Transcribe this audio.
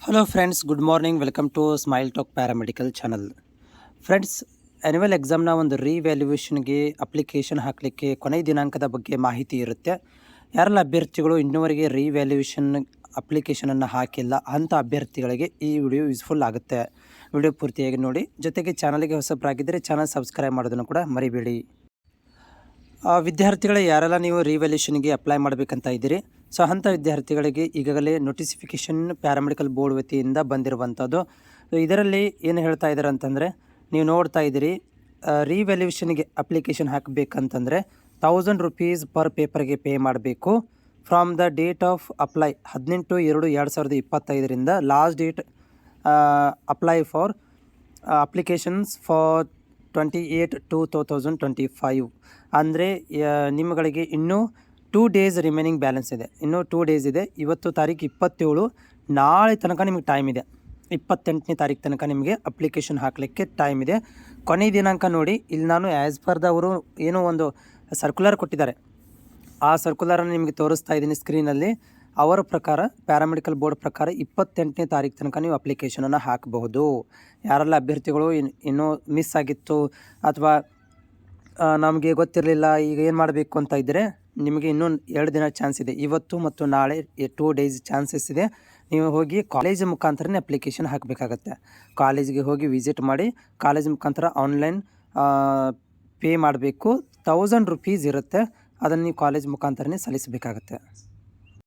Hello friends, good morning. Welcome to smile talk paramedical channel. Friends, annual ಎಕ್ಸಾಮ್ನ ಒಂದು ರೀವ್ಯಾಲ್ಯೂಯೇಷನ್ಗೆ application ಹಾಕಲಿಕ್ಕೆ ಕೊನೆಯ ದಿನಾಂಕದ ಬಗ್ಗೆ ಮಾಹಿತಿ ಇರುತ್ತೆ. ಯಾರೆಲ್ಲ ಅಭ್ಯರ್ಥಿಗಳು ಇನ್ನೂವರೆಗೆ ರೀವ್ಯಾಲ್ಯೂಯೇಷನ್ ಅಪ್ಲಿಕೇಶನನ್ನು ಹಾಕಿಲ್ಲ ಅಂಥ ಅಭ್ಯರ್ಥಿಗಳಿಗೆ ಈ ವಿಡಿಯೋ ಯೂಸ್ಫುಲ್ ಆಗುತ್ತೆ. ವಿಡಿಯೋ ಪೂರ್ತಿಯಾಗಿ ನೋಡಿ. ಜೊತೆಗೆ ಚಾನಲ್ಗೆ ಹೊಸಬರಾಗಿದ್ದರೆ ಚಾನಲ್ ಸಬ್ಸ್ಕ್ರೈಬ್ ಮಾಡೋದನ್ನು ಕೂಡ ಮರಿಬೇಡಿ. ವಿದ್ಯಾರ್ಥಿಗಳೇ, ಯಾರೆಲ್ಲ ನೀವು ರೀವ್ಯಾಲ್ಯೂಯೇಷನ್ಗೆ ಅಪ್ಲೈ ಮಾಡಬೇಕಂತ ಇದ್ದೀರಿ, ಸೊ ಅಂಥ ವಿದ್ಯಾರ್ಥಿಗಳಿಗೆ ಈಗಾಗಲೇ ನೋಟಿಫಿಕೇಷನ್ ಪ್ಯಾರಾಮೆಡಿಕಲ್ ಬೋರ್ಡ್ ವತಿಯಿಂದ ಬಂದಿರುವಂಥದ್ದು. ಇದರಲ್ಲಿ ಏನು ಹೇಳ್ತಾ ಇದ್ದಾರೆ ಅಂತಂದರೆ, ನೀವು ನೋಡ್ತಾ ಇದ್ದೀರಿ, ರೀವ್ಯಾಲ್ಯೂಯೇಷನ್ಗೆ ಅಪ್ಲಿಕೇಶನ್ ಹಾಕಬೇಕಂತಂದರೆ 1000 ರೂಪೀಸ್ ಪರ್ ಪೇಪರ್ಗೆ ಪೇ ಮಾಡಬೇಕು. From the date of apply 18/2/2025 last date apply for applications for 28/2/2025. ಅಂದರೆ ನಿಮ್ಮಗಳಿಗೆ ಇನ್ನೂ 2 ಡೇಸ್ ರಿಮೈನಿಂಗ್ ಬ್ಯಾಲೆನ್ಸ್ ಇದೆ. ಇನ್ನೂ 2 ಡೇಸ್ ಇದೆ. ಇವತ್ತು ತಾರೀಕು 27, ನಾಳೆ ತನಕ ನಿಮಗೆ ಟೈಮ್ ಇದೆ. 28ನೇ ತಾರೀಕು ತನಕ ನಿಮಗೆ ಅಪ್ಲಿಕೇಶನ್ ಹಾಕಲಿಕ್ಕೆ ಟೈಮ್ ಇದೆ. ಕೊನೆಯ ದಿನಾಂಕ ನೋಡಿ, ಇಲ್ಲಿ ನಾನು ಆ್ಯಸ್ ಪರ್ ಅವರು ಏನೋ ಒಂದು ಸರ್ಕ್ಯುಲರ್ ಕೊಟ್ಟಿದ್ದಾರೆ, ಆ ಸರ್ಕ್ಯುಲರನ್ನು ನಿಮಗೆ ತೋರಿಸ್ತಾ ಇದ್ದೀನಿ ಸ್ಕ್ರೀನಲ್ಲಿ. ಅವರ ಪ್ರಕಾರ, ಪ್ಯಾರಾಮೆಡಿಕಲ್ ಬೋರ್ಡ್ ಪ್ರಕಾರ 28ನೇ ತಾರೀಕು ತನಕ ನೀವು ಅಪ್ಲಿಕೇಶನನ್ನು ಹಾಕಬಹುದು. ಯಾರೆಲ್ಲ ಅಭ್ಯರ್ಥಿಗಳು ಇನ್ನೂ ಮಿಸ್ ಆಗಿತ್ತು ಅಥವಾ ನಮಗೆ ಗೊತ್ತಿರಲಿಲ್ಲ, ಈಗ ಏನು ಮಾಡಬೇಕು ಅಂತ ಇದ್ದರೆ, ನಿಮಗೆ ಇನ್ನೂ 2 ದಿನ ಚಾನ್ಸ್ ಇದೆ. ಇವತ್ತು ಮತ್ತು ನಾಳೆ 2 ಡೇಸ್ ಚಾನ್ಸಸ್ ಇದೆ. ನೀವು ಹೋಗಿ ಕಾಲೇಜ್ ಮುಖಾಂತರನೇ ಅಪ್ಲಿಕೇಶನ್ ಹಾಕಬೇಕಾಗತ್ತೆ. ಕಾಲೇಜಿಗೆ ಹೋಗಿ ವಿಸಿಟ್ ಮಾಡಿ, ಕಾಲೇಜ್ ಮುಖಾಂತರ ಆನ್ಲೈನ್ ಪೇ ಮಾಡಬೇಕು. 1000 ರೂಪೀಸ್ ಇರುತ್ತೆ. ಅದನ್ನು ನೀವು ಕಾಲೇಜ್ ಮುಖಾಂತರನೇ ಸಲ್ಲಿಸಬೇಕಾಗತ್ತೆ.